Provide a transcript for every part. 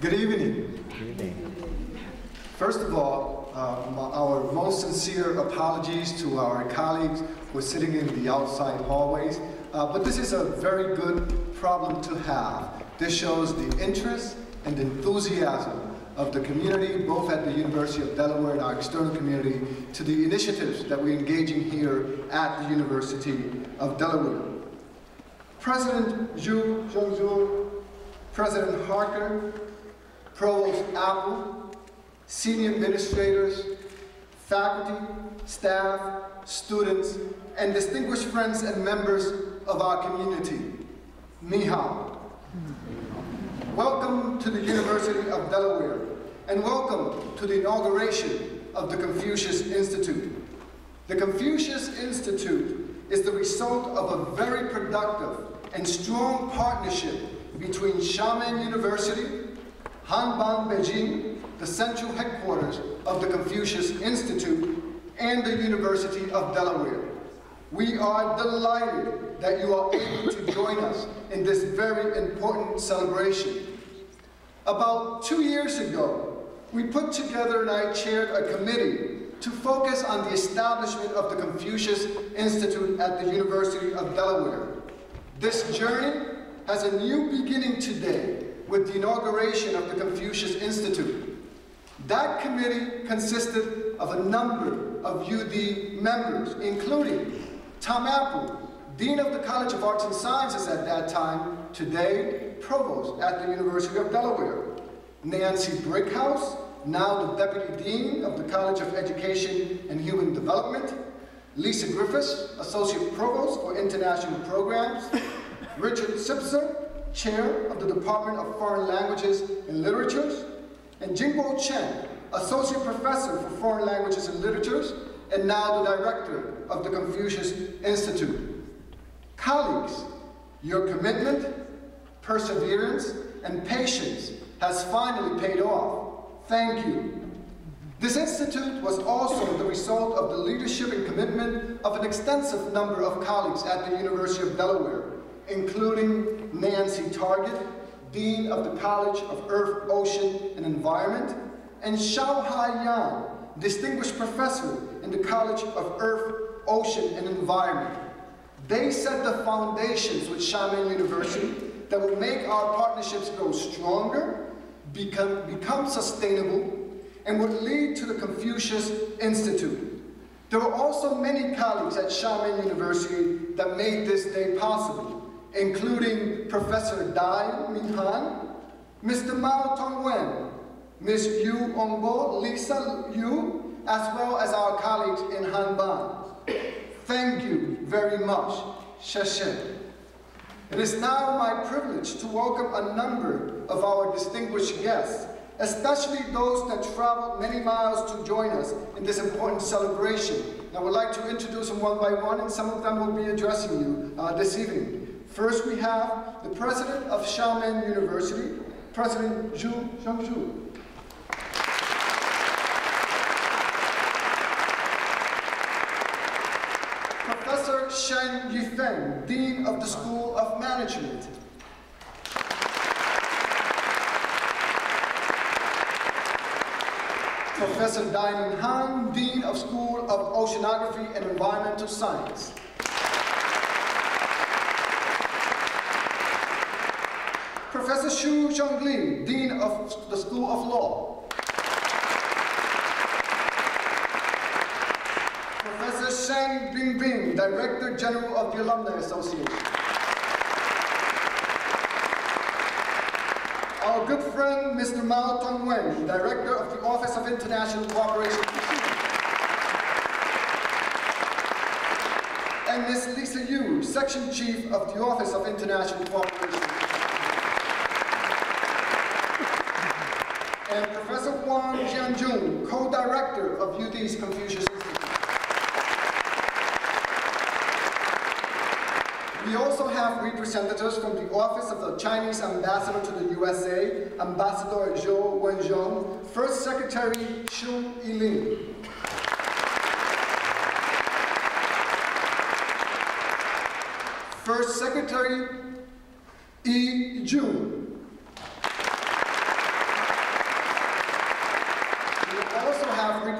Good evening. Good evening. First of all, our most sincere apologies to our colleagues who are sitting in the outside hallways. But this is a very good problem to have. This shows the interest and enthusiasm of the community, both at the University of Delaware and our external community, to the initiatives that we're engaging here at the University of Delaware. President Zhu Zhongzhu, President Harker, Provost Apple, senior administrators, faculty, staff, students, and distinguished friends and members of our community, Ni hao. Welcome to the University of Delaware, and welcome to the inauguration of the Confucius Institute. The Confucius Institute is the result of a very productive and strong partnership between Xiamen University, Hanban, Beijing, the central headquarters of the Confucius Institute, and the University of Delaware. We are delighted that you are able to join us in this very important celebration. About 2 years ago, we put together and I chaired a committee to focus on the establishment of the Confucius Institute at the University of Delaware. This journey has a new beginning today with the inauguration of the Confucius Institute. That committee consisted of a number of UD members, including Tom Apple, Dean of the College of Arts and Sciences at that time, today Provost at the University of Delaware, Nancy Brickhouse, now the Deputy Dean of the College of Education and Human Development, Lisa Griffiths, Associate Provost for International Programs, Richard Sipser, Chair of the Department of Foreign Languages and Literatures, and Jingbo Chen, Associate Professor for Foreign Languages and Literatures, and now the Director of the Confucius Institute. Colleagues, your commitment, perseverance, and patience has finally paid off. Thank you. This institute was also the result of the leadership and commitment of an extensive number of colleagues at the University of Delaware, including Nancy Target, Dean of the College of Earth, Ocean, and Environment, and Xiao Hai Yan, Distinguished Professor in the College of Earth, Ocean, and Environment. They set the foundations with Xiamen University that will make our partnerships grow stronger, become sustainable, and would lead to the Confucius Institute. There were also many colleagues at Xiamen University that made this day possible, including Professor Dai Minhan, Mr. Mao Tongwen, Ms. Yu Ongbo, Lisa Yu, as well as our colleagues in Hanban. Thank you very much. Sheshe. It is now my privilege to welcome a number of our distinguished guests, especially those that traveled many miles to join us in this important celebration. I would like to introduce them one by one, and some of them will be addressing you this evening. First, we have the President of Xiamen University, President Zhu Zhongzhu. Professor Shen Yifeng, Dean of the School of Management. Professor Dai Minhan, Dean of School of Oceanography and Environmental Science. Professor Xu Zhongli, Dean of the School of Law. Professor Sheng Bingbing, Director General of the Alumni Association. Our good friend, Mr. Mao Tongwen, Director of the Office of International Cooperation. And Ms. Lisa Yu, Section Chief of the Office of International Cooperation. And Professor Wang Jianjun, Co-Director of UD's Confucius Institute. We also have representatives from the Office of the Chinese Ambassador to the USA, Ambassador Zhou Wenzhong, First Secretary Xu Yilin. First Secretary Yi Jun.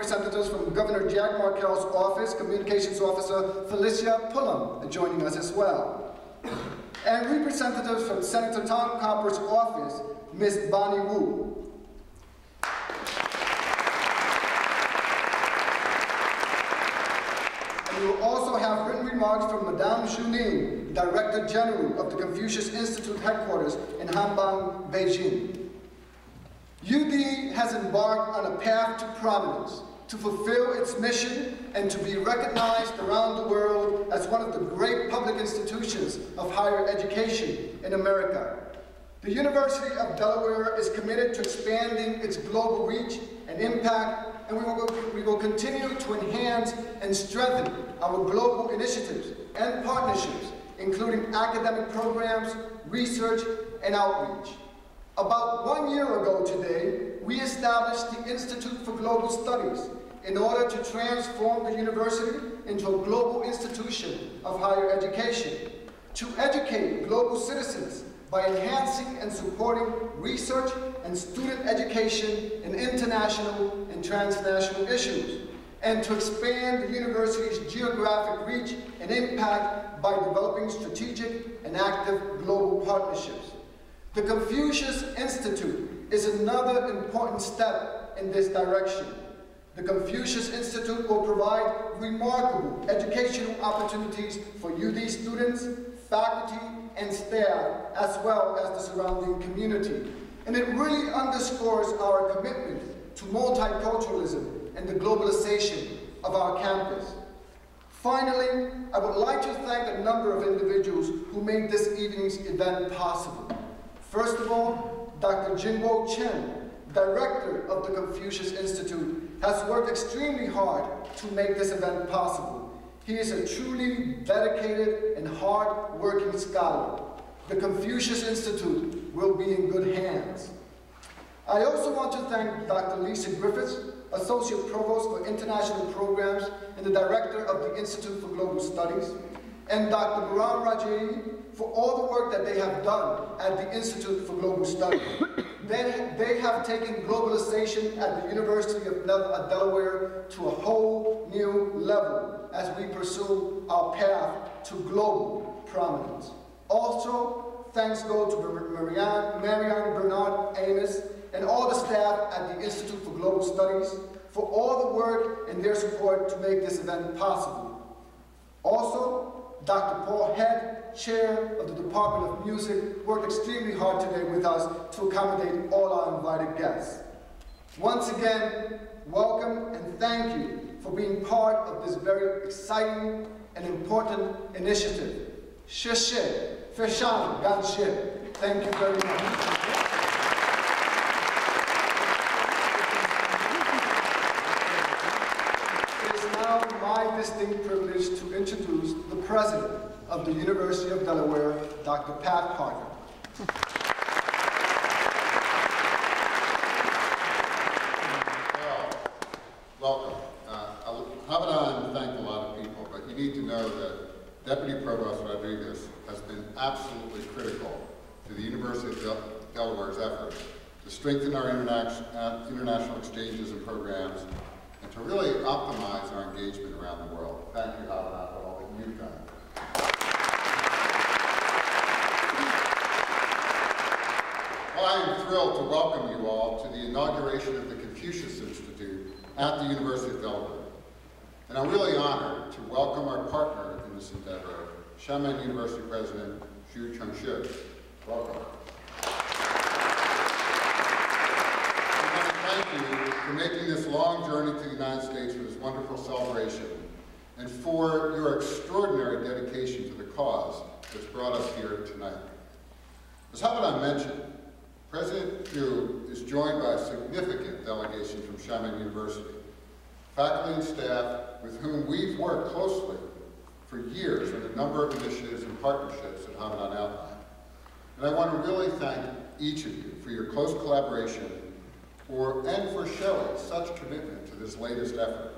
representatives from Governor Jack Markell's office, Communications Officer Felicia Pullum joining us as well. And representatives from Senator Tom Copper's office, Ms. Bonnie Wu. And we will also have written remarks from Madame Zhu Ning, Director General of the Confucius Institute Headquarters in Hanban, Beijing. UD has embarked on a path to prominence, to fulfill its mission and to be recognized around the world as one of the great public institutions of higher education in America. The University of Delaware is committed to expanding its global reach and impact, and we will continue to enhance and strengthen our global initiatives and partnerships, including academic programs, research, and outreach. About 1 year ago today, we established the Institute for Global Studies in order to transform the university into a global institution of higher education, to educate global citizens by enhancing and supporting research and student education in international and transnational issues, and to expand the university's geographic reach and impact by developing strategic and active global partnerships. The Confucius Institute is another important step in this direction. The Confucius Institute will provide remarkable educational opportunities for UD students, faculty, and staff, as well as the surrounding community. And it really underscores our commitment to multiculturalism and the globalization of our campus. Finally, I would like to thank a number of individuals who made this evening's event possible. First of all, Dr. Jingwo Chen, Director of the Confucius Institute, has worked extremely hard to make this event possible. He is a truly dedicated and hard-working scholar. The Confucius Institute will be in good hands. I also want to thank Dr. Lisa Griffiths, Associate Provost for International Programs and the Director of the Institute for Global Studies, and Dr. Baran Rajai for all the work that they have done at the Institute for Global Studies. They have taken globalization at the University of Delaware to a whole new level as we pursue our path to global prominence. Also, thanks go to Marianne Bernard Amos and all the staff at the Institute for Global Studies for all the work and their support to make this event possible. Also, Dr. Paul Head, Chair of the Department of Music, worked extremely hard today with us to accommodate all our invited guests. Once again, welcome and thank you for being part of this very exciting and important initiative. 谢谢，非常感谢. Thank you very much. My distinct privilege to introduce the President of the University of Delaware, Dr. Pat Harker. Welcome. Hanban thanked a lot of people, but you need to know that Deputy Provost Rodriguez has been absolutely critical to the University of Delaware's efforts to strengthen our international exchanges and programs and to really optimize our engagement around the world. Thank you, Hanban, for all that you've done. Well, I am thrilled to welcome you all to the inauguration of the Confucius Institute at the University of Delaware. And I'm really honored to welcome our partner in this endeavor, Xiamen University President Xu Chengxue. Welcome. Thank you for making this long journey to the United States for this wonderful celebration and for your extraordinary dedication to the cause that's brought us here tonight. As Hanban mentioned, President Xu is joined by a significant delegation from Xiamen University, faculty and staff with whom we've worked closely for years on a number of initiatives and partnerships that Hanban outlined. And I want to really thank each of you for your close collaboration and for showing such commitment to this latest effort.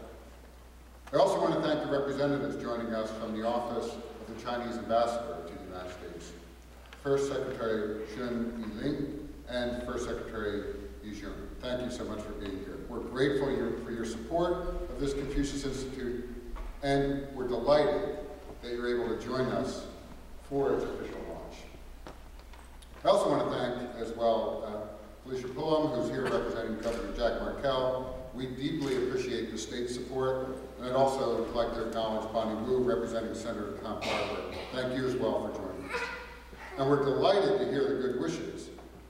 I also want to thank the representatives joining us from the Office of the Chinese Ambassador to the United States, First Secretary Xun Yiling and First Secretary Beijing. Thank you so much for being here. We're grateful for your support of this Confucius Institute, and we're delighted that you're able to join us for its official launch. I also want to thank, as well, Felicia Pullum, who's here representing Governor Jack Markell. We deeply appreciate the state's support, and I'd also like to acknowledge Bonnie Wu, representing Senator Tom Harker. Thank you as well for joining us. And we're delighted to hear the good wishes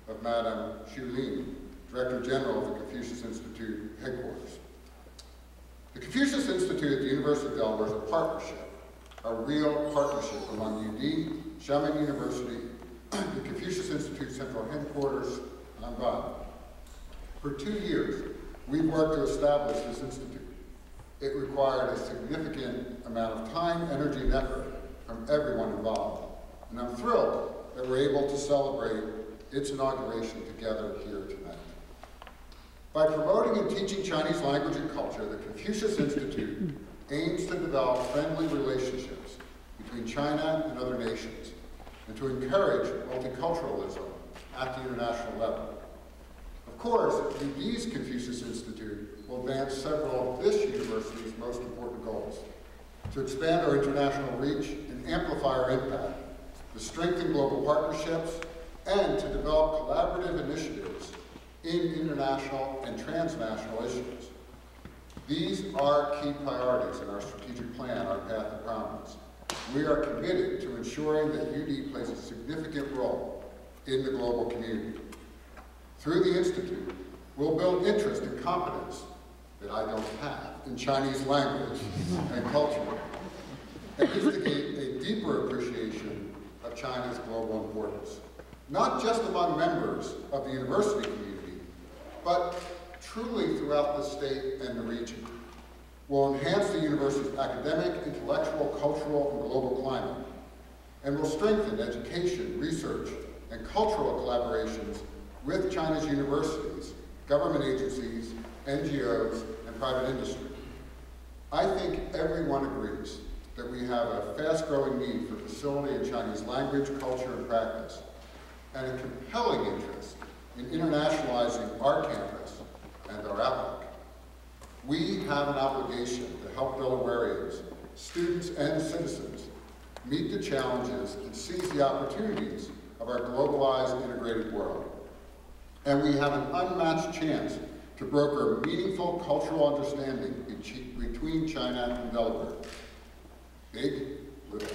of Madame Xu Lin, Director General of the Confucius Institute Headquarters. The Confucius Institute at the University of Delaware is a partnership, a real partnership among UD, Xiamen University, the Confucius Institute Central Headquarters, Hanban. For 2 years, we've worked to establish this institute. It required a significant amount of time, energy, and effort from everyone involved. And I'm thrilled that we're able to celebrate its inauguration together here tonight. By promoting and teaching Chinese language and culture, the Confucius Institute aims to develop friendly relationships between China and other nations, and to encourage multiculturalism at the international level. Of course, UD's Confucius Institute will advance several of this university's most important goals: to expand our international reach and amplify our impact, to strengthen global partnerships, and to develop collaborative initiatives in international and transnational issues. These are key priorities in our strategic plan, our Path to Prominence. We are committed to ensuring that UD plays a significant role in the global community. Through the Institute, we'll build interest and competence that I don't have in Chinese language and culture, and instigate a deeper appreciation of China's global importance, not just among members of the university community, but truly throughout the state and the region. Will enhance the university's academic, intellectual, cultural, and global climate, and will strengthen education, research, and cultural collaborations with China's universities, government agencies, NGOs, and private industry. I think everyone agrees that we have a fast-growing need for facility in Chinese language, culture, and practice, and a compelling interest in internationalizing our campus and our outlook. We have an obligation to help Delawareans, students and citizens, meet the challenges and seize the opportunities of our globalized, integrated world. And we have an unmatched chance to broker meaningful cultural understanding between China and Delaware. Big, little,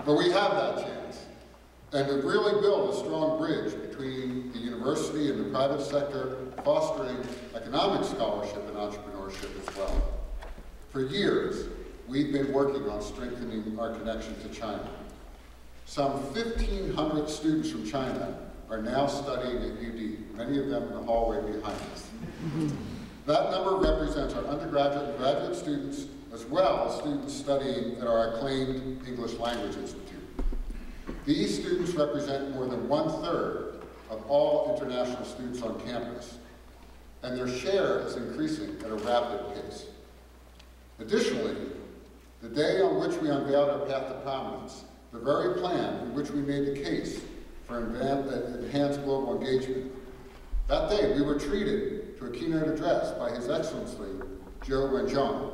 but we have that chance. And to really build a strong bridge between the university and the private sector, fostering economic scholarship and entrepreneurship as well. For years, we've been working on strengthening our connection to China. Some 1,500 students from China are now studying at UD, many of them in the hallway behind us. That number represents our undergraduate and graduate students, as well as students studying at our acclaimed English Language Institute. These students represent more than 1/3 of all international students on campus, and their share is increasing at a rapid pace. Additionally, the day on which we unveiled our Path to Prominence, the very plan in which we made the case for enhanced global engagement, that day we were treated to a keynote address by His Excellency Zhou Wenjiang,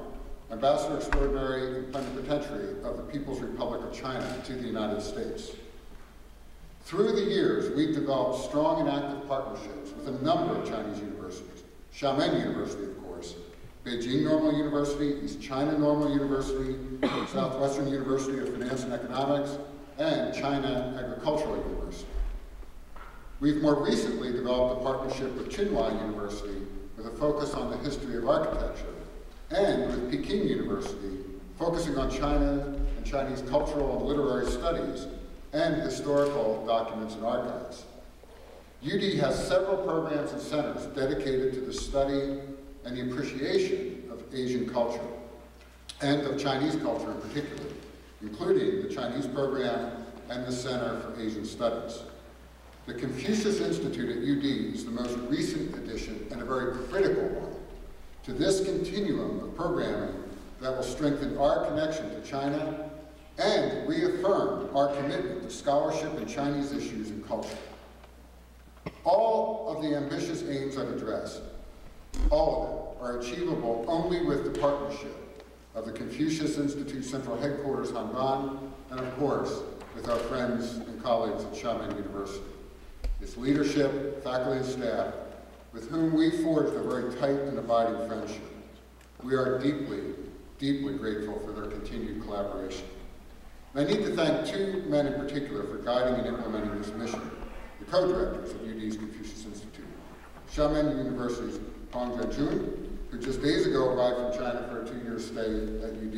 Ambassador Extraordinary and Plenipotentiary of the People's Republic of China to the United States. Through the years, we've developed strong and active partnerships with a number of Chinese universities. Xiamen University, of course, Beijing Normal University, East China Normal University, Southwestern University of Finance and Economics, and China Agricultural University. We've more recently developed a partnership with Tsinghua University with a focus on the history of architecture, and with Peking University, focusing on China and Chinese cultural and literary studies and historical documents and archives. UD has several programs and centers dedicated to the study and the appreciation of Asian culture, and of Chinese culture in particular, including the Chinese program and the Center for Asian Studies. The Confucius Institute at UD is the most recent addition, and a very critical one, to this continuum of programming that will strengthen our connection to China and reaffirm our commitment to scholarship in Chinese issues and culture. All of the ambitious aims I've addressed, all of them, are achievable only with the partnership of the Confucius Institute Central Headquarters, Hanban, and of course, with our friends and colleagues at Xiamen University. Its leadership, faculty, and staff, with whom we forged a very tight and abiding friendship. We are deeply, deeply grateful for their continued collaboration. And I need to thank two men in particular for guiding and implementing this mission, the co-directors of UD's Confucius Institute, Xiamen University's Hong Zhenjun, who just days ago arrived from China for a 2-year stay at UD,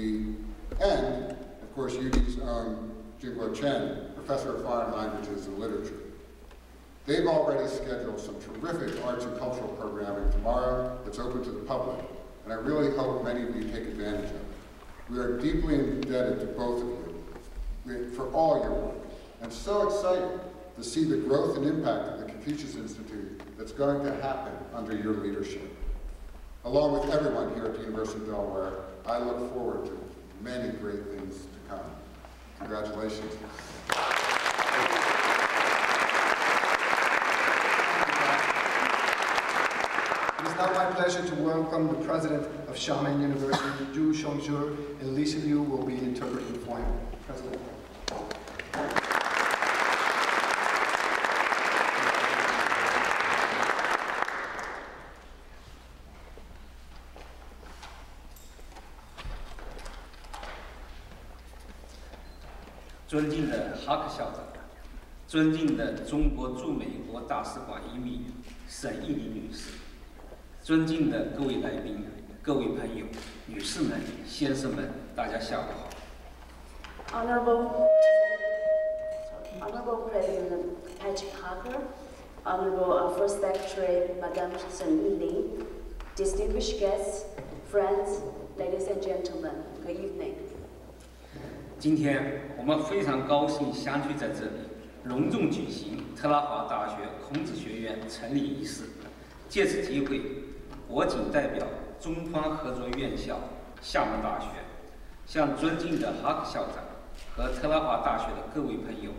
and, of course, UD's own Jingguo Chen, Professor of Foreign Languages and Literature. They've already scheduled some terrific arts and cultural programming tomorrow that's open to the public, and I really hope many of you take advantage of it. We are deeply indebted to both of you for all your work, and so excited to see the growth and impact of the Confucius Institute that's going to happen under your leadership. Along with everyone here at the University of Delaware, I look forward to many great things to come. Congratulations. It is now my pleasure to welcome the president of Xiamen University, Zhu Shengzhe, and Lisa Liu will be interpreting for him. President. 尊敬的哈克校长，尊敬的中国驻美国大使馆移民沈义玲女士，尊敬的各位来宾、各位朋友、女士们、先生们，大家下午好。Honorable President Patrick Harker, Honorable First Secretary Madame Shen Yiling, distinguished guests, friends, ladies and gentlemen, good evening. 今天我们非常高兴相聚在这里，隆重举行特拉华大学孔子学院成立仪式。借此机会，我谨代表中方合作院校厦门大学，向尊敬的哈克校长和特拉华大学的各位朋友，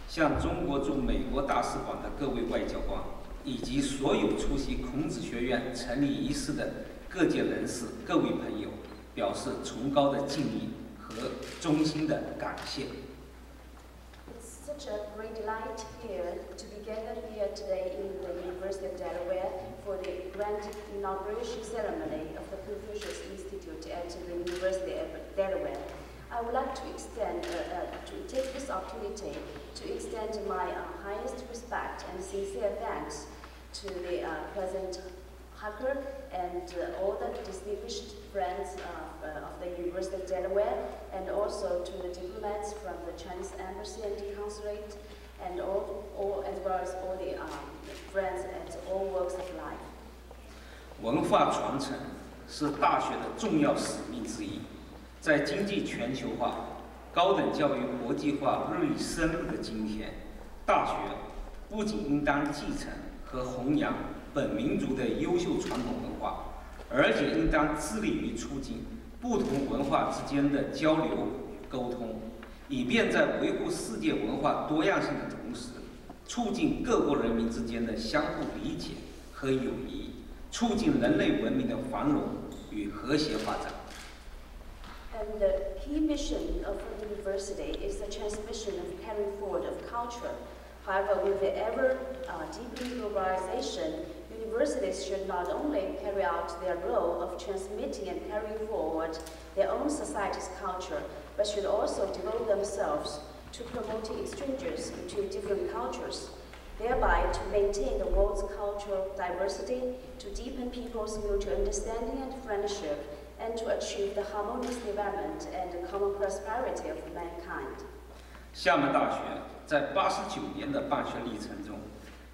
向中国驻美国大使馆的各位外交官，以及所有出席孔子学院成立仪式的各界人士、各位朋友，表示崇高的敬意和衷心的感谢。 It's such a great delight here to be gathered here today in the University of Delaware for the grand inauguration ceremony of the Confucius Institute at the University of Delaware. I would like to take this opportunity to extend my highest respect and sincere thanks to the President Harker and all the distinguished friends of the University of Delaware, and also to the diplomats from the Chinese Embassy and the Consulate, and all as well as all the friends at all walks of life. 文化传承是大学的重要使命之一。在经济全球化、高等教育国际化日益深入的今天，大学不仅应当继承和弘扬本民族的优秀传统文化，而且应当致力于促进不同文化之间的交流与沟通，以便在维护世界文化多样性的同时，促进各国人民之间的相互理解和友谊，促进人类文明的繁荣与和谐发展。 And the key mission of the university is the transmission and carrying forward of culture. However, with the ever-deepening globalization, universities should not only carry out their role of transmitting and carrying forward their own society's culture, but should also devote themselves to promoting exchanges between different cultures, thereby to maintain the world's cultural diversity, to deepen people's mutual understanding and friendship, and to achieve the harmonious development and the common prosperity of mankind. 厦门大学在89年的办学历程中，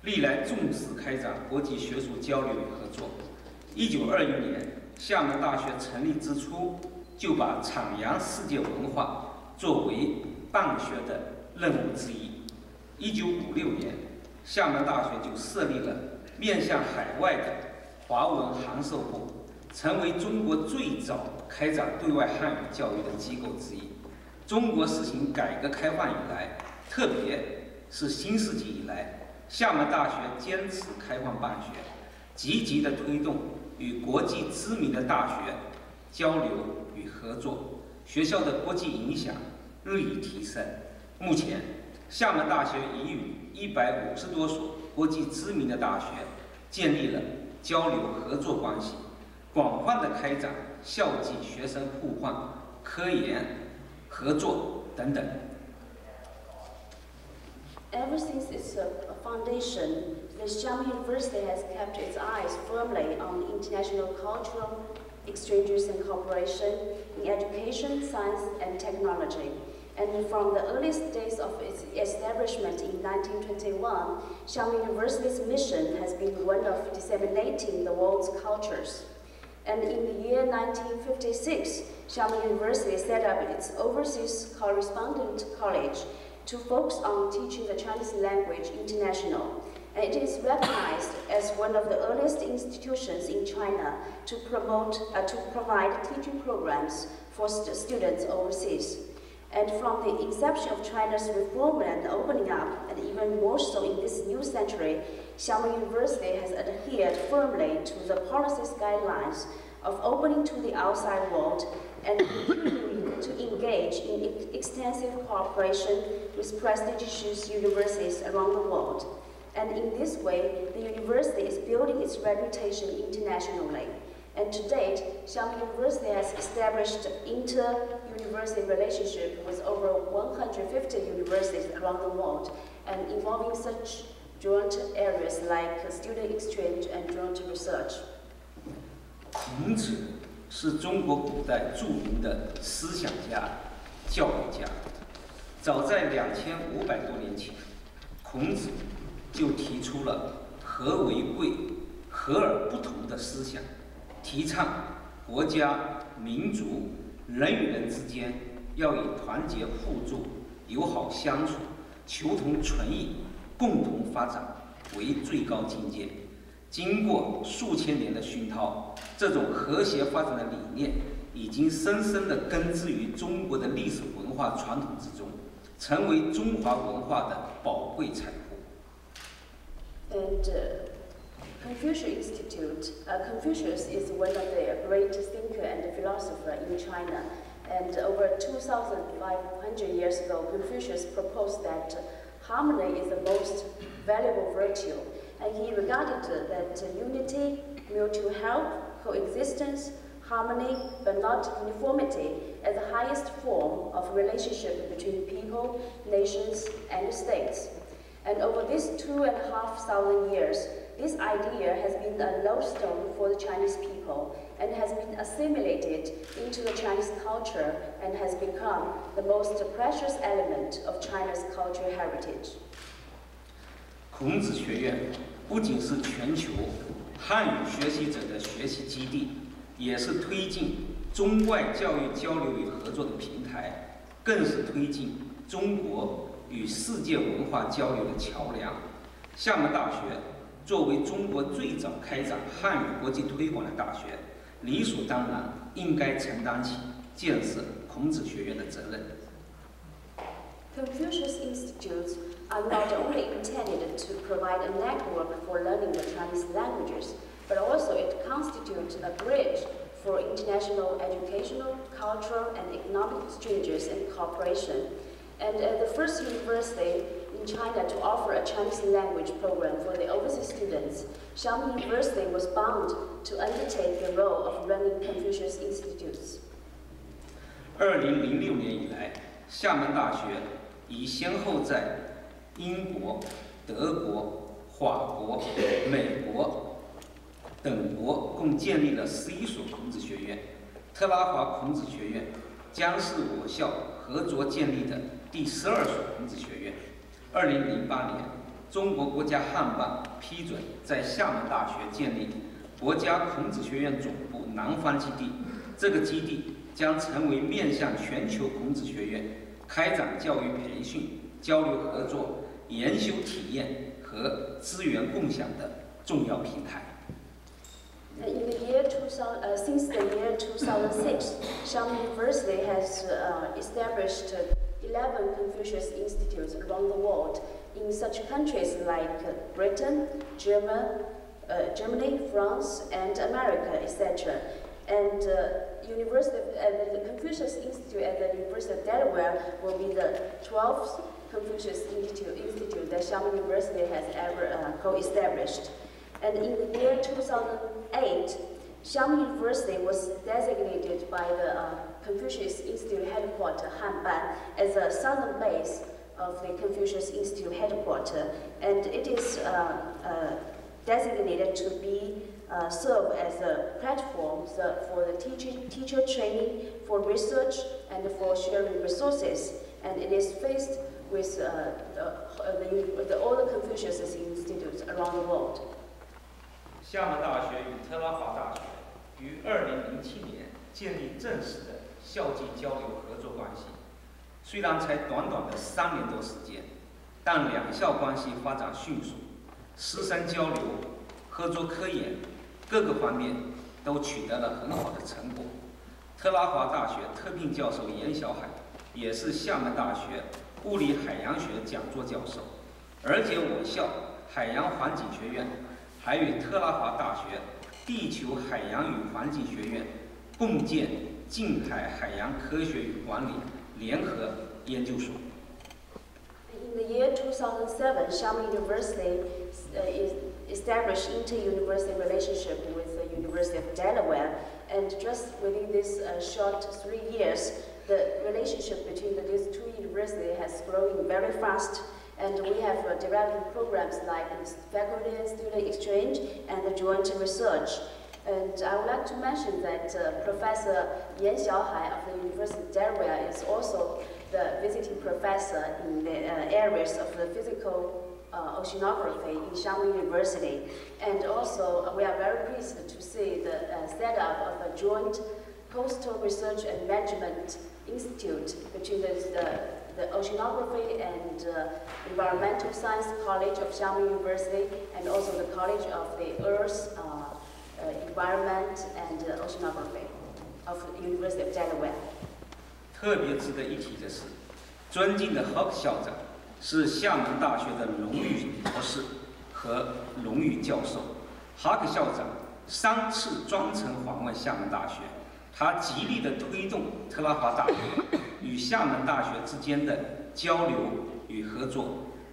历来重视开展国际学术交流与合作。1921年，厦门大学成立之初，就把阐扬世界文化作为办学的任务之一。1956年，厦门大学就设立了面向海外的华文函授部，成为中国最早开展对外汉语教育的机构之一。中国实行改革开放以来，特别是新世纪以来，厦门大学坚持开放办学，积极地推动与国际知名的大学交流与合作，学校的国际影响日益提升。目前，厦门大学已与150多所国际知名的大学建立了交流合作关系，广泛地开展校际学生互换、科研合作等等。Ever since its foundation, the Xiamen University has kept its eyes firmly on international cultural exchanges and cooperation in education, science, and technology. And from the earliest days of its establishment in 1921, Xiamen University's mission has been one of disseminating the world's cultures. And in the year 1956, Xiamen University set up its Overseas Correspondent College to focus on teaching the Chinese language international. And it is recognized as one of the earliest institutions in China to provide teaching programs for students overseas. And from the inception of China's reform and opening up, and even more so in this new century, Xiamen University has adhered firmly to the policies guidelines of opening to the outside world and continuing to engage in extensive cooperation with prestigious universities around the world. And in this way, the university is building its reputation internationally. And to date, Xiamen University has established inter-university relationship with over 150 universities around the world, and involving such joint areas like student exchange and joint research. 孔子是中国古代著名的思想家、教育家。早在2500多年前，孔子就提出了和为贵、和而不同的思想，提倡国家、民族、人与人之间要以团结互助、友好相处、求同存异、共同发展为最高境界。经过数千年的熏陶，这种和谐发展的理念已经深深地根植于中国的历史文化传统之中，成为中华文化的宝贵财富。Confucius Institute. Confucius is one of the greatest thinker and philosopher in China. And over 2,500 years ago, Confucius proposed that harmony is the most valuable virtue. And he regarded that unity, mutual help, coexistence, harmony, but not uniformity, as the highest form of relationship between people, nations, and states. And over these 2,500 years, this idea has been a lodestone for the Chinese people and has been assimilated into the Chinese culture and has become the most precious element of China's cultural heritage. 孔子学院不仅是全球汉语学习者的学习基地，也是推进中外教育交流与合作的平台，更是推进中国与世界文化交流的桥梁。厦门大学作为中国最早开展汉语国际推广的大学，理所当然应该承担起建设孔子学院的责任。Confucius Institutes are not only intended to provide a network for learning the Chinese languages, but also it constitutes a bridge for international educational, cultural, and economic exchanges and cooperation. And the first university in China to offer a Chinese language program for the overseas students, Xiamen University was bound to undertake the role of running Confucius Institutes. 2006年以来，厦门大学已先后在英国、德国、法国、美国等国共建立了11所孔子学院。特拉华孔子学院将是我校合作建立的第12所孔子学院。2008年，中国国家汉办批准在厦门大学建立国家孔子学院总部南方基地，这个基地将成为面向全球孔子学院开展教育培训、交流合作、研修体验和资源共享的重要平台。In the year since the year 2006, Xiamen University has established 11 Confucius Institutes around the world, in such countries like Britain, Germany, France, and America, etc. And the Confucius Institute at the University of Delaware will be the 12th Confucius Institute that Xiamen University has ever co-established. And in the year 2008, Xiamen University was designated by the Confucius Institute Headquarters, Hanban, as a southern base of the Confucius Institute Headquarters, and it is designated to be serve as a platform for the teacher training, for research, and for sharing resources. And it is faced with all the Confucius institutes around the world. 厦门大学与特拉华大学于2007年建立正式的校际交流合作关系。虽然才短短的3年多时间，但两校关系发展迅速，师生交流、合作科研各个方面都取得了很好的成果。特拉华大学特聘教授严小海也是厦门大学物理海洋学讲座教授，而且我校海洋环境学院还与特拉华大学地球海洋与环境学院共建近海海洋科学与管理联合研究所。In the year 2007, Xiamen University established inter-university relationship with the University of Delaware, and just within this short 3 years, the relationship between these two universities has grown very fast. And we have developed programs like faculty and student exchange and the joint research. And I would like to mention that Professor Yan Xiaohai of the University of Delaware is also the visiting professor in the areas of the physical oceanography in Xiamen University. And also, we are very pleased to see the setup of a joint coastal research and management institute between the Oceanography and Environmental Science College of Xiamen University, and also the College of the Earth, Environment and Oceanography of the University of Delaware. 特别值得一提的是，尊敬的 Harker 校长是厦门大学的荣誉博士和荣誉教授。Harker 校长3次专程访问厦门大学。 他极力地推动特拉华大学与厦门大学之间的交流与合作，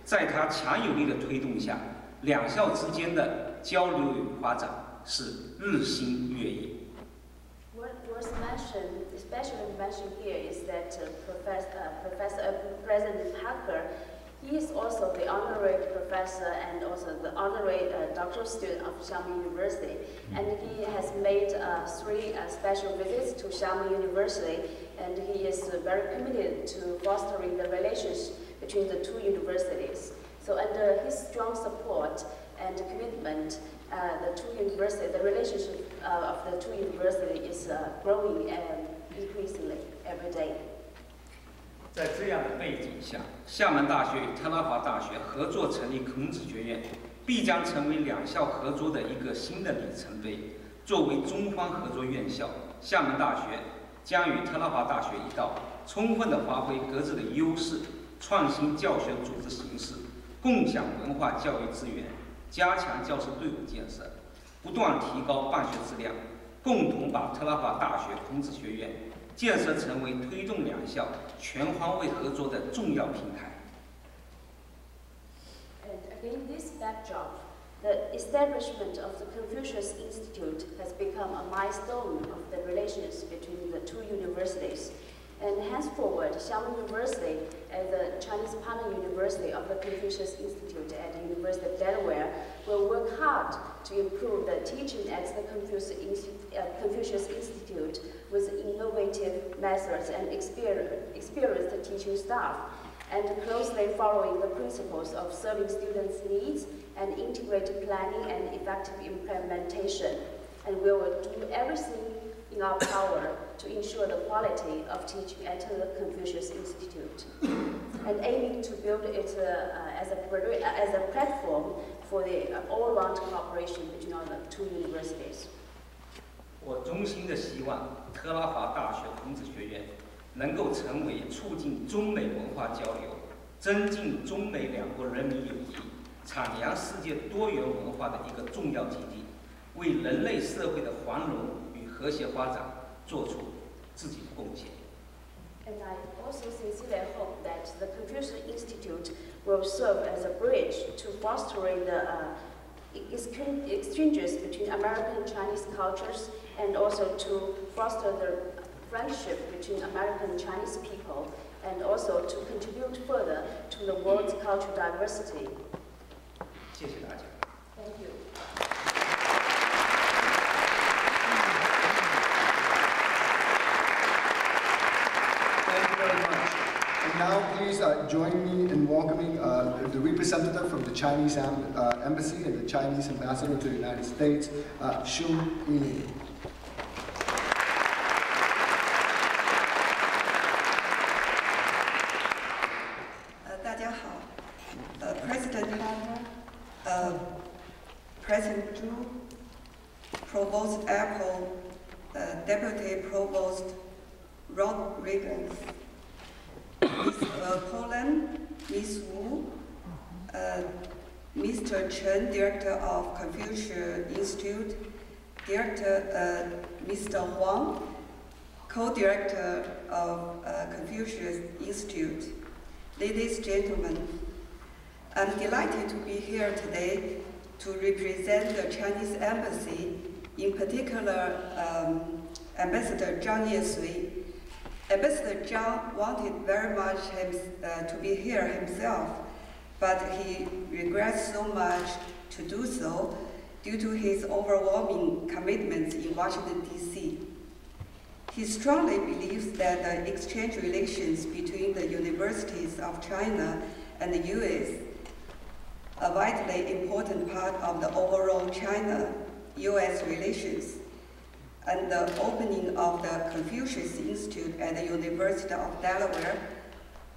在他强有力的推动下，两校之间的交流与发展是日新月异。What was mentioned, especially mentioned here, is that Professor President Harker, he is also the honorary professor and also the honorary doctoral student of Xiamen University. And he has made 3 special visits to Xiamen University, and he is very committed to fostering the relations between the two universities. So under his strong support and commitment, the relationship of the two universities is growing and increasingly every day. 在这样的背景下，厦门大学与特拉华大学合作成立孔子学院，必将成为两校合作的一个新的里程碑。作为中方合作院校，厦门大学将与特拉华大学一道，充分地发挥各自的优势，创新教学组织形式，共享文化教育资源，加强教师队伍建设，不断提高办学质量，共同把特拉华大学孔子学院 建设成为推动两校全方位合作的重要平台。And against this backdrop, the establishment of the Confucius Institute has become a milestone of the relations between the two universities. And henceforward, Xiamen University, as the Chinese partner university of the Confucius Institute at the University of Delaware, will work hard to improve the teaching at the Confucius Institute with innovative methods and experienced teaching staff, and closely following the principles of serving students' needs and integrated planning and effective implementation. And we will do everything in our power to ensure the quality of teaching at the Confucius Institute, and aiming to build it as a platform for the all-round cooperation between the two universities. 我衷心的希望特拉华大学孔子学院能够成为促进中美文化交流、增进中美两国人民友谊、徜徉世界多元文化的一个重要基地，为人类社会的繁荣与和谐发展做出自己的贡献。 And I also sincerely hope that the Confucius Institute will serve as a bridge to fostering the exchanges between American and Chinese cultures, and also to foster the friendship between American and Chinese people, and also to contribute further to the world's cultural diversity. 谢谢大家。 Thank you. Thank you very much. And now please join me in welcoming the representative from the Chinese Embassy and the Chinese Ambassador to the United States, Xiamen University. President Harker, President Zhu, Provost Apple, Deputy Provost Rodriguez, Ms. Poland, Ms. Wu, Mr. Chen, Director of Confucius Institute, Director Mr. Huang, Co-Director of Confucius Institute. Ladies and gentlemen, I'm delighted to be here today to represent the Chinese Embassy, in particular Ambassador Zhang Yesui. Ambassador Zhang wanted very much to be here himself, but he regrets so much to do so due to his overwhelming commitments in Washington, D.C. He strongly believes that the exchange relations between the universities of China and the U.S. a vitally important part of the overall China-U.S. relations, and the opening of the Confucius Institute at the University of Delaware,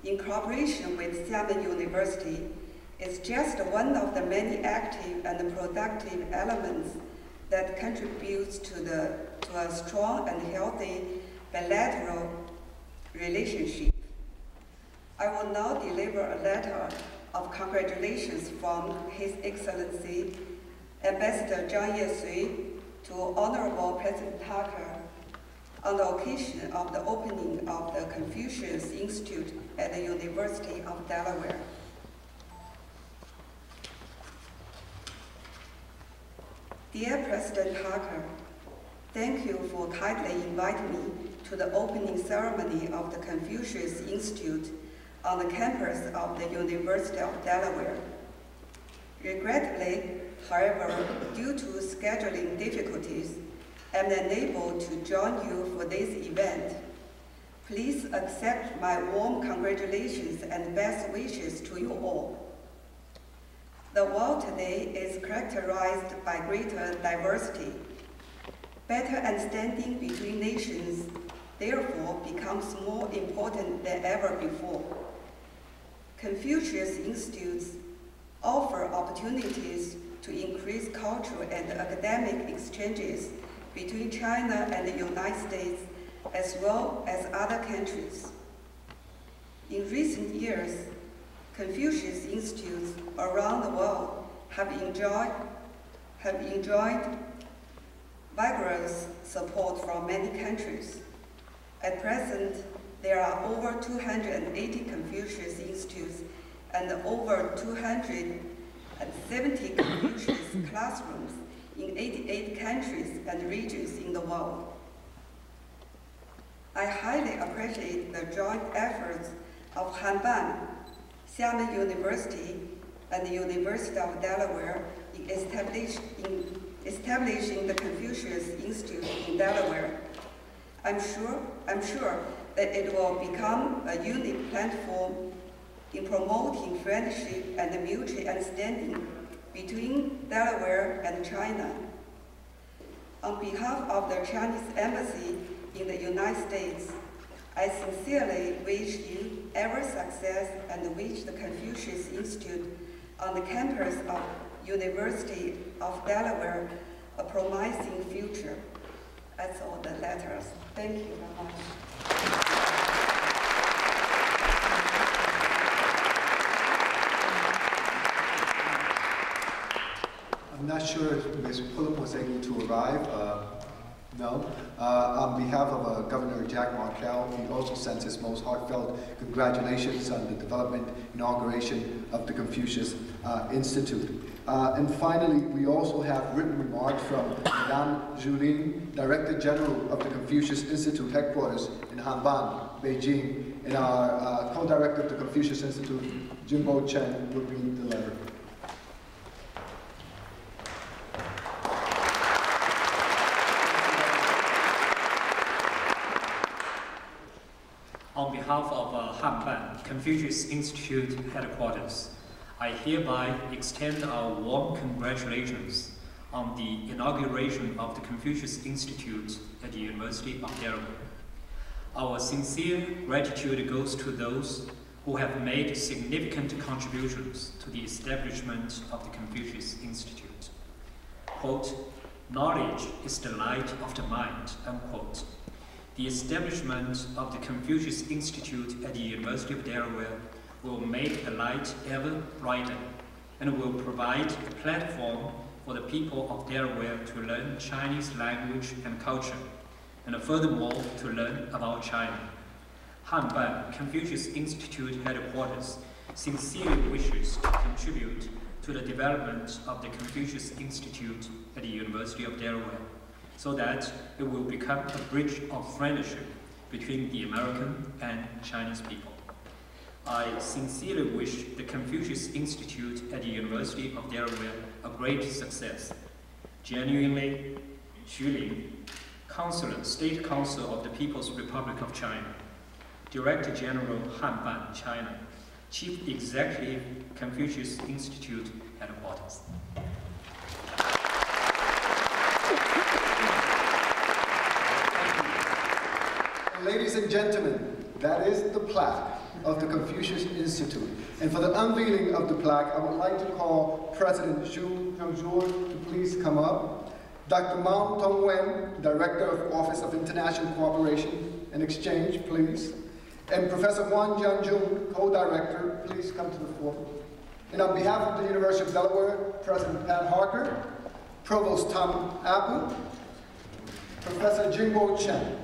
in cooperation with Xiamen University, is just one of the many active and productive elements that contributes to a strong and healthy bilateral relationship. I will now deliver a letter of congratulations from His Excellency Ambassador Zhang Yesui to Honorable President Harker on the occasion of the opening of the Confucius Institute at the University of Delaware. Dear President Harker, thank you for kindly inviting me to the opening ceremony of the Confucius Institute on the campus of the University of Delaware. Regrettably, however, due to scheduling difficulties, I'm unable to join you for this event. Please accept my warm congratulations and best wishes to you all. The world today is characterized by greater diversity. Better understanding between nations, therefore, becomes more important than ever before. Confucius Institutes offer opportunities to increase cultural and academic exchanges between China and the United States, as well as other countries. In recent years, Confucius Institutes around the world have enjoyed vigorous support from many countries. At present, there are over 280 Confucius Institutes and over 270 Confucius classrooms in 88 countries and regions in the world. I highly appreciate the joint efforts of Hanban, Xiamen University, and the University of Delaware in establishing the Confucius Institute in Delaware. I'm sure that it will become a unique platform in promoting friendship and mutual understanding between Delaware and China. On behalf of the Chinese Embassy in the United States, I sincerely wish you every success and wish the Confucius Institute on the campus of University of Delaware a promising future. That's all the letters. Thank you very much. I'm not sure if Ms. Pullum was able to arrive. No. On behalf of Governor Jack Markell, he also sends his most heartfelt congratulations on the development inauguration of the Confucius Institute. And finally, we also have written remarks from Madame Julin, Director General of the Confucius Institute Headquarters in Hanban, Beijing, and our co-director of the Confucius Institute, Jingbo Chen, will read the letter. On behalf of Hanban, Confucius Institute Headquarters, I hereby extend our warm congratulations on the inauguration of the Confucius Institute at the University of Delaware. Our sincere gratitude goes to those who have made significant contributions to the establishment of the Confucius Institute. Quote, "Knowledge is the light of the mind," unquote. The establishment of the Confucius Institute at the University of Delaware will make the light ever brighter and will provide a platform for the people of Delaware to learn Chinese language and culture, and furthermore to learn about China. Hanban, Confucius Institute Headquarters, sincerely wishes to contribute to the development of the Confucius Institute at the University of Delaware, so that it will become a bridge of friendship between the American and Chinese people. I sincerely wish the Confucius Institute at the University of Delaware a great success. Genuinely, Xu Ling, Counselor, State Council of the People's Republic of China, Director General Hanban, China, Chief Executive, Confucius Institute Headquarters. Ladies and gentlemen, that is the plaque of the Confucius Institute. And for the unveiling of the plaque, I would like to call President Xu Hyung-jor to please come up. Dr. Mao Tong-wen, Director of Office of International Cooperation and Exchange, please. And Professor Wang Jianjun, Co-Director, please come to the floor. And on behalf of the University of Delaware, President Pat Harker, Provost Tom Apple, Professor Jingbo Chen.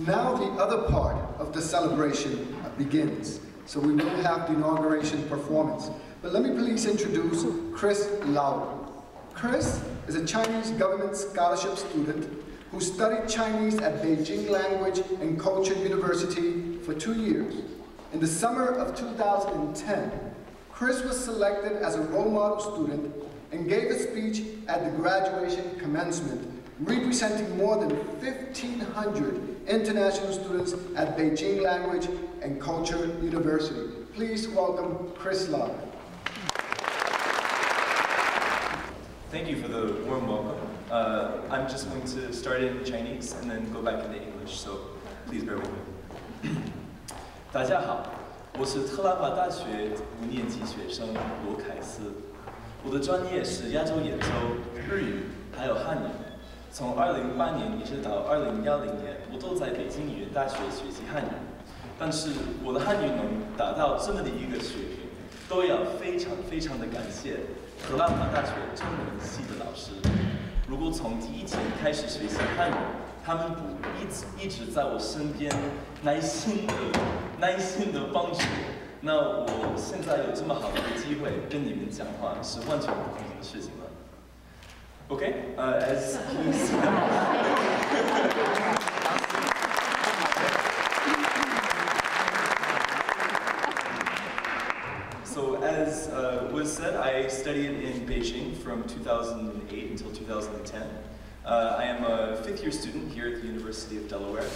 Now the other part of the celebration begins. So we will have the inauguration performance. But let me please introduce Chris Lau. Chris is a Chinese government scholarship student who studied Chinese at Beijing Language and Culture University for 2 years. In the summer of 2010, Chris was selected as a role model student and gave a speech at the graduation commencement, representing more than 1,500 international students at Beijing Language and Culture University. Please welcome Chris Lau. Thank you for the warm welcome. I'm just going to start in Chinese and then go back into English, so please bear with me. 大家好，我是特拉华大学5年级学生罗凯斯，我的专业是亚洲演奏、日语还有汉语。从2008年一直到2010年，我都在北京语言大学学习汉语。但是我的汉语能达到这么的一个水平，都要非常的感谢特拉华大学中文系的老师。如果从第一天开始学习汉语，他们不一直在我身边耐心的帮助我，那我现在有这么好的一个机会跟你们讲话，是完全不可能的事情了。Okay, as he's So as was said, I studied in Beijing from 2008 until 2010. I am a fifth-year student here at the University of Delaware,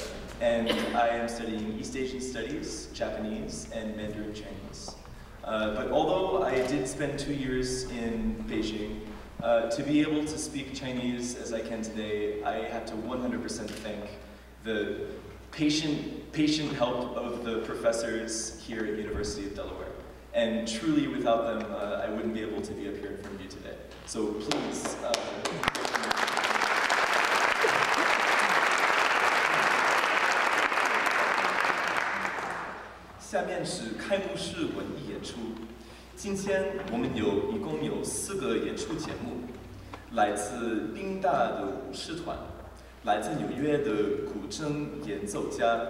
and I am studying East Asian Studies, Japanese, and Mandarin Chinese. But although I did spend 2 years in Beijing, to be able to speak Chinese as I can today, I have to 100% thank the patient help of the professors here at the University of Delaware. And truly, without them, I wouldn't be able to be up here in front of you today. So please. 下面是开幕式文艺演出。今天我们一共有4个演出节目，来自宾大的舞狮团，来自纽约的古筝演奏家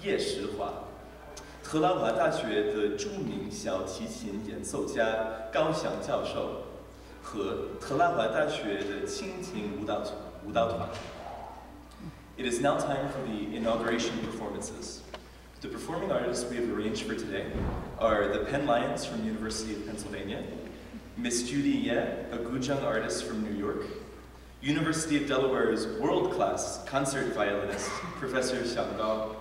叶石华。特拉华大学的著名小提琴演奏家高翔教授和特拉华大学的轻琴舞蹈团。It is now time for the inauguration performances. The performing artists we have arranged for today are the Penn Lions from University of Pennsylvania, Miss Judy Ye, a guzheng artist from New York, University of Delaware's world-class concert violinist, Professor Xiamen,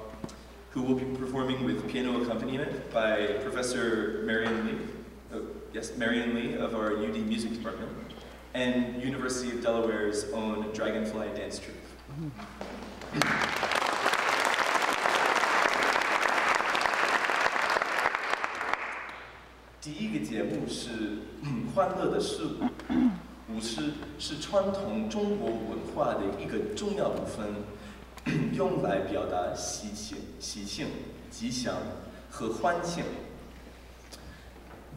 who will be performing with piano accompaniment by Professor Marion Lee of our UD Music Department, and University of Delaware's own Dragonfly Dance Troupe. 第一个节目是欢乐的事舞，舞狮是传统中国文化的一个重要部分，用来表达喜庆、吉祥和欢庆。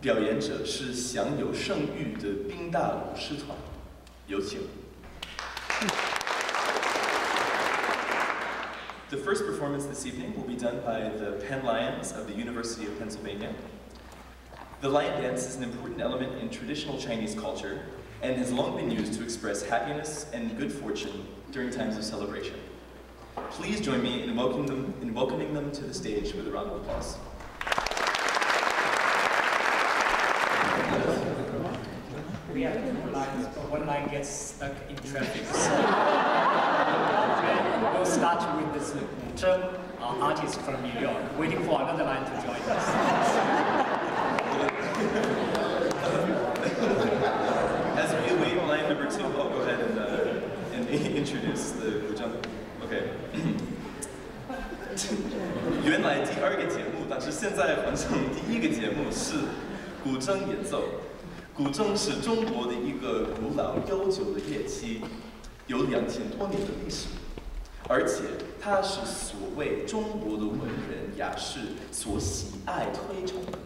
表演者是享有盛誉的宾大舞狮团，有请。The first performance this evening will be done by the Penn Lions of the University of Pennsylvania. The lion dance is an important element in traditional Chinese culture and has long been used to express happiness and good fortune during times of celebration. Please join me in welcoming them to the stage with a round of applause. We have 2 lines, but 1 line gets stuck in traffic. So we'll start with this Zheng, our artist from New York, waiting for another line to join us. As we await line number 2, I'll go ahead and introduce the guzheng. Okay. 原来第2个节目，但是现在换成第1个节目是古筝演奏。古筝是中国的一个古老悠久的乐器，有2000多年的历史，而且它是所谓中国的文人雅士所喜爱推崇的。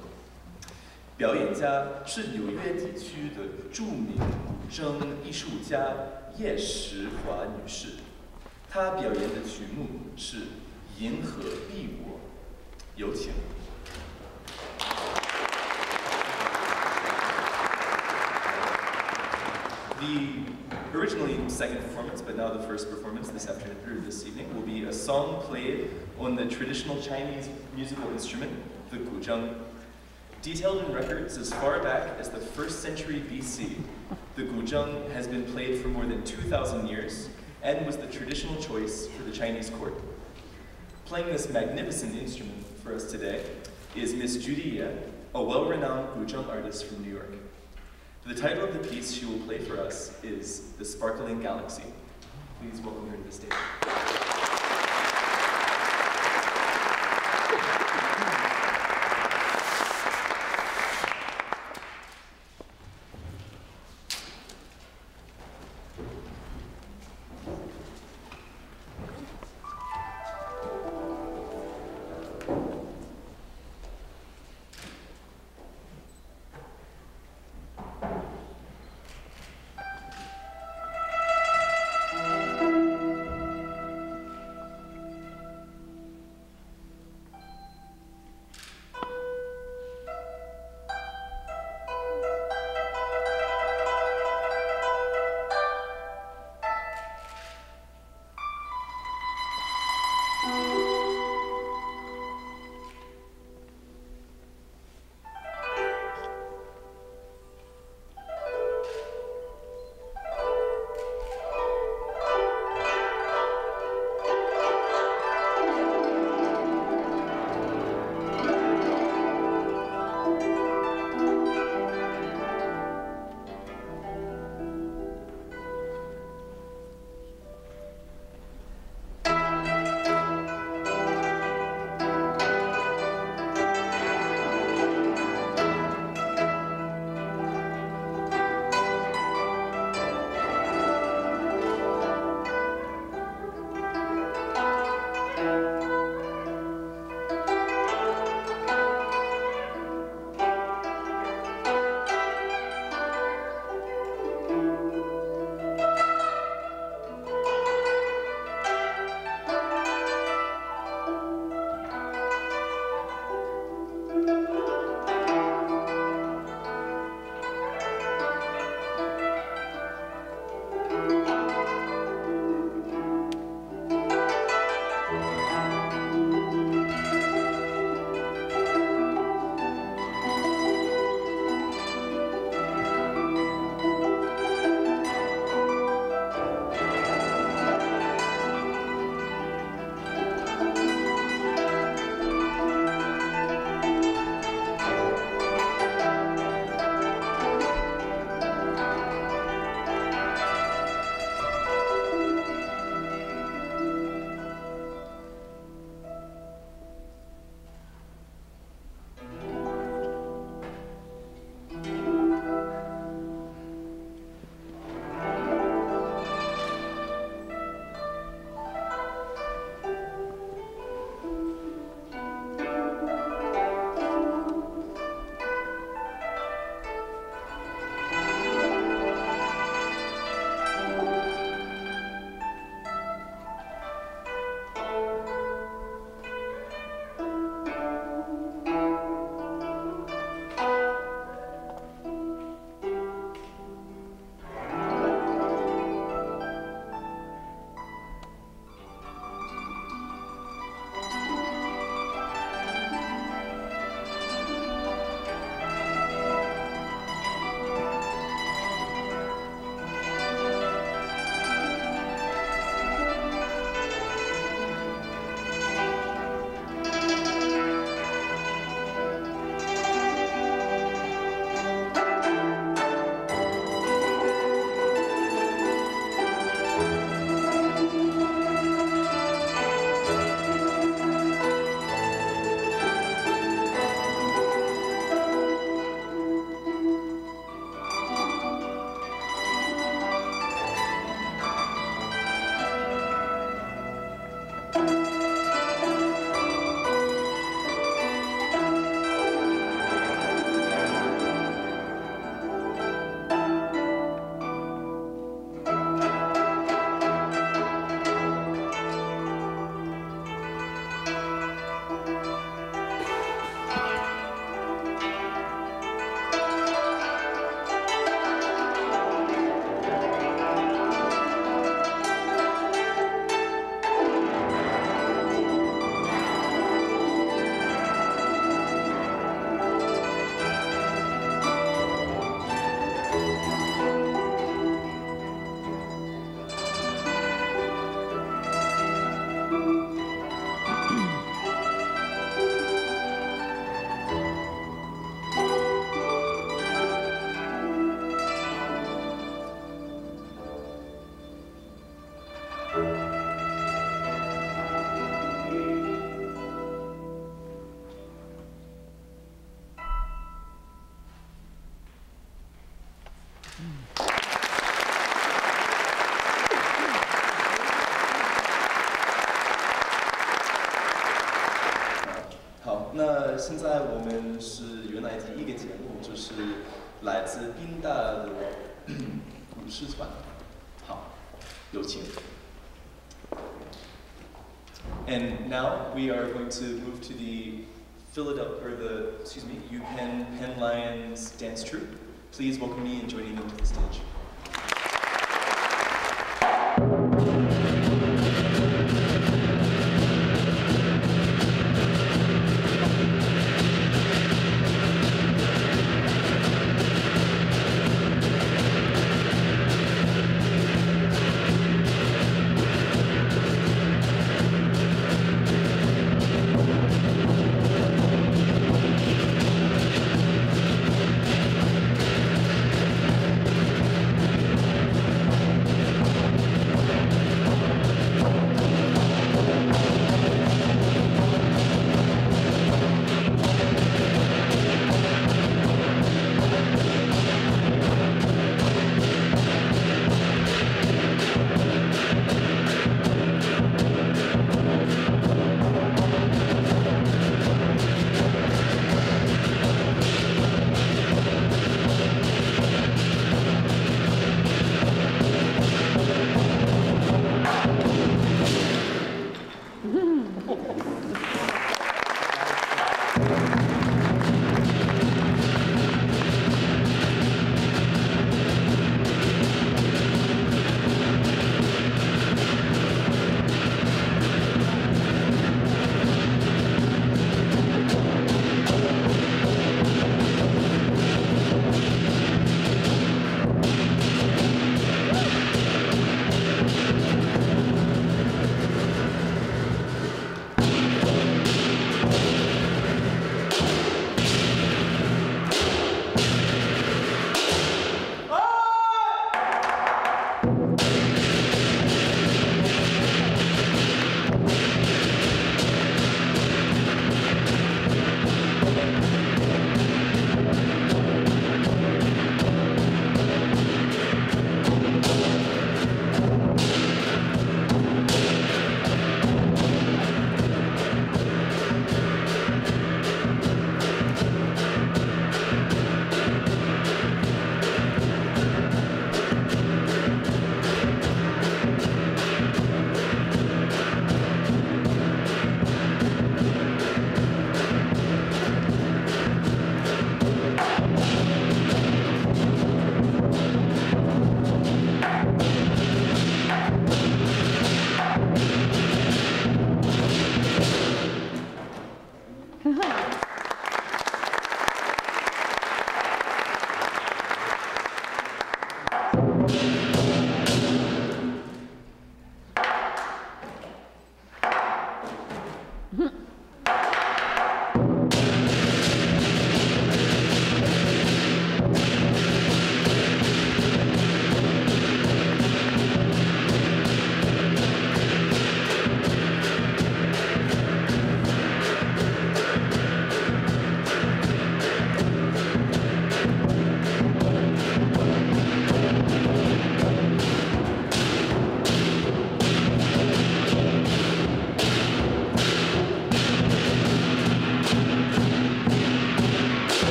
表演家是纽约地区的著名古筝艺术家叶石华女士，她表演的曲目是《银河碧波》，有请。The originally second performance, but now the first performance this afternoon or this evening, will be a song played on the traditional Chinese musical instrument, the guzheng. Detailed in records as far back as the 1st century BC, the guzheng has been played for more than 2,000 years and was the traditional choice for the Chinese court. Playing this magnificent instrument for us today is Miss Judy Ye, a well-renowned guzheng artist from New York. The title of the piece she will play for us is The Sparkling Galaxy. Please welcome her to the stage. 那现在我们是原来第一个节目，就是来自宾大的舞狮团。好，有请。And now we are going to move to the UPenn Penn Lions dance troupe. Please welcome me in joining them to the stage.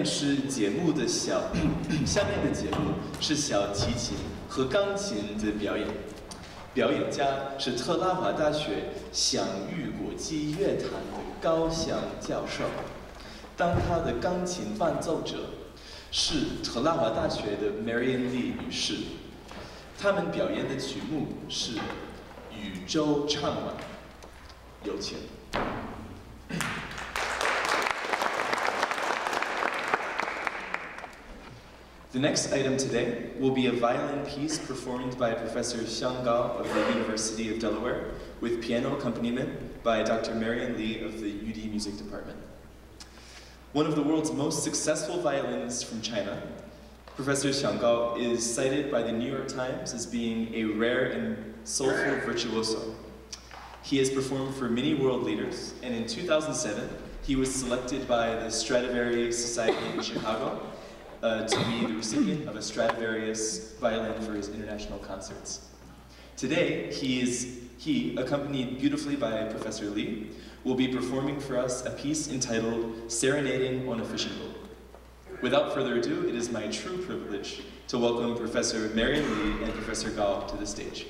面是节目的下面的节目是小提琴和钢琴的表演。表演家是特拉华大学享誉国际乐坛的高翔教授，当他的钢琴伴奏者是特拉华大学的 Marian Lee 女士。他们表演的曲目是《宇宙唱晚》，有请。The next item today will be a violin piece performed by Professor Xiang Gao of the University of Delaware, with piano accompaniment by Dr. Marian Lee of the UD Music Department. One of the world's most successful violinists from China, Professor Xiang Gao is cited by the New York Times as being a rare and soulful virtuoso. He has performed for many world leaders, and in 2007, he was selected by the Stradivarius Society in Chicago to be the recipient of a Stradivarius violin for his international concerts. Today, he, accompanied beautifully by Professor Lee, will be performing for us a piece entitled Serenading on a Fishing Boat. Without further ado, it is my true privilege to welcome Professor Marian Lee and Professor Gao to the stage.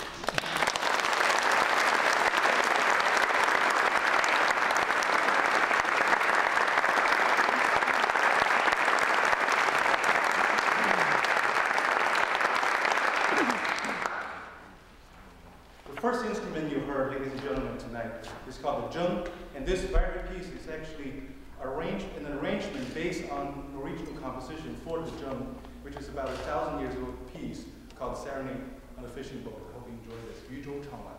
The first instrument you heard, ladies and gentlemen, tonight is called the zheng, and this very piece is actually an arrangement based on an original composition for the zheng, which is about 1,000 years old piece called Serenade on a Fishing Boat. I hope you enjoy this. 宇宙唱晚。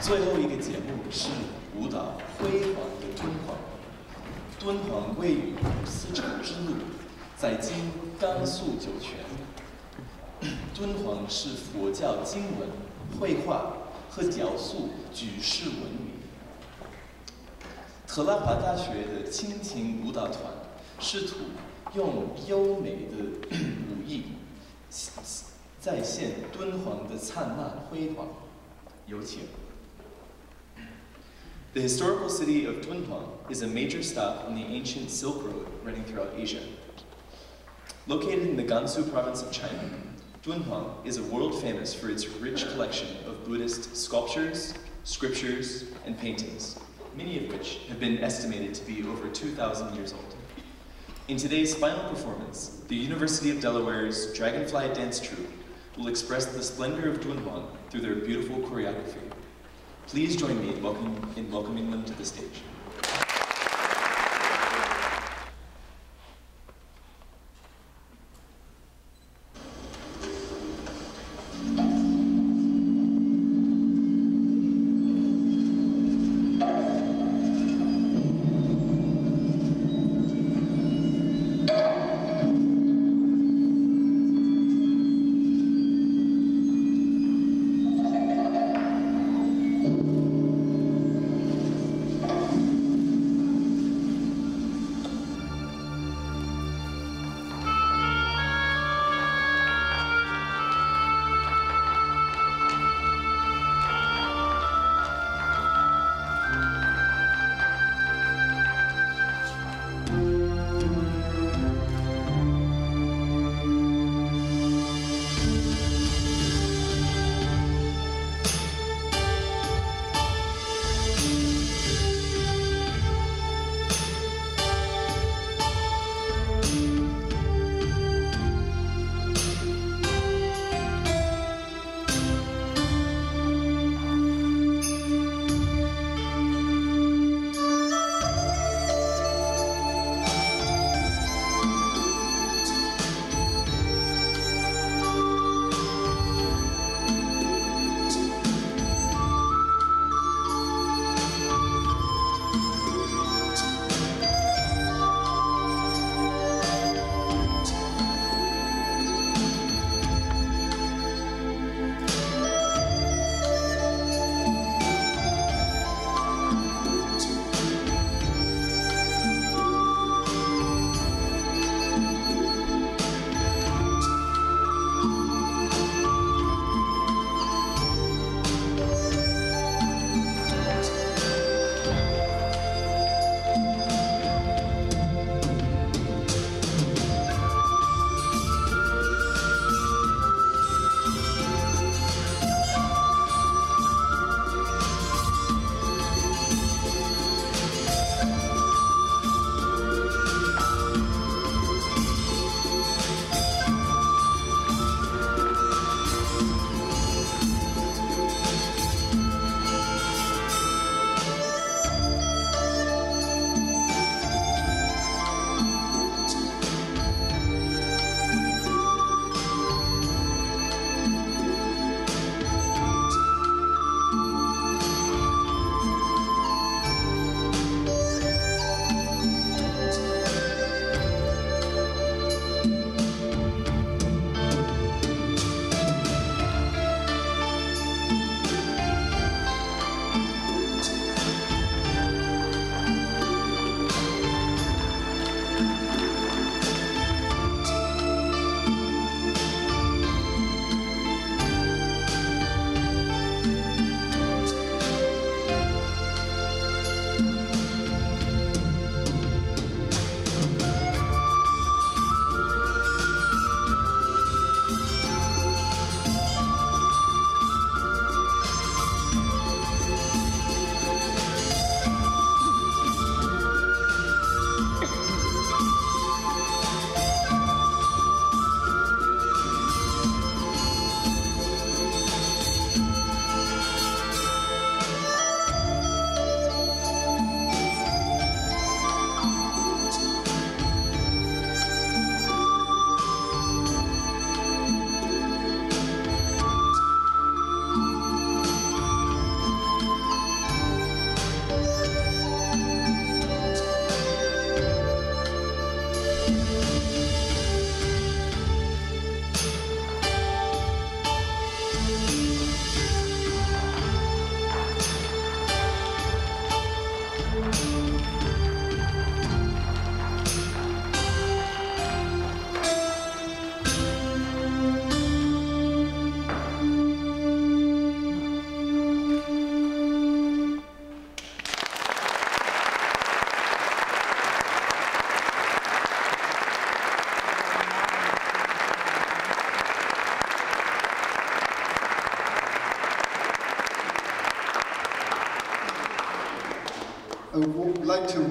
最后一个节目是舞蹈辉煌的敦煌。敦煌位于丝绸之路，在今甘肃酒泉。敦煌是佛教经文、绘画和雕塑举世闻名。特拉华大学的轻琴舞蹈团试图用优美的舞艺再现敦煌的灿烂辉煌。有请。The historical city of Dunhuang is a major stop on the ancient Silk Road running throughout Asia. Located in the Gansu province of China, Dunhuang is a world famous for its rich collection of Buddhist sculptures, scriptures, and paintings, many of which have been estimated to be over 2,000 years old. In today's final performance, the University of Delaware's Dragonfly Dance Troupe will express the splendor of Dunhuang through their beautiful choreography. Please join me in welcoming them to the stage.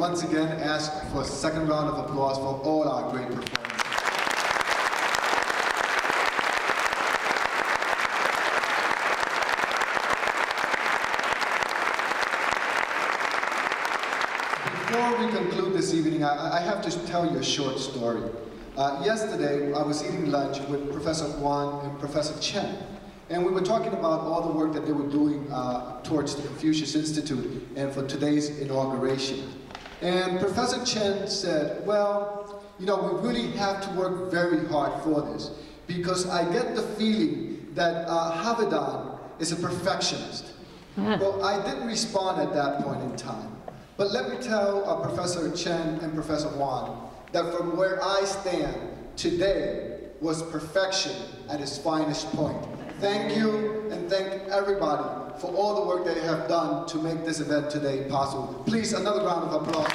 once again ask for a second round of applause for all our great performances. Before we conclude this evening, I have to tell you a short story. Yesterday, I was eating lunch with Professor Huang and Professor Chen, and we were talking about all the work that they were doing towards the Confucius Institute and for today's inauguration. And Professor Chen said, well, you know, we really have to work very hard for this, because I get the feeling that Hanban is a perfectionist. Well, I didn't respond at that point in time. But let me tell Professor Chen and Professor Huang that from where I stand, today was perfection at its finest point. Thank you, and thank everybody for all the work they have done to make this event today possible. Please, another round of applause.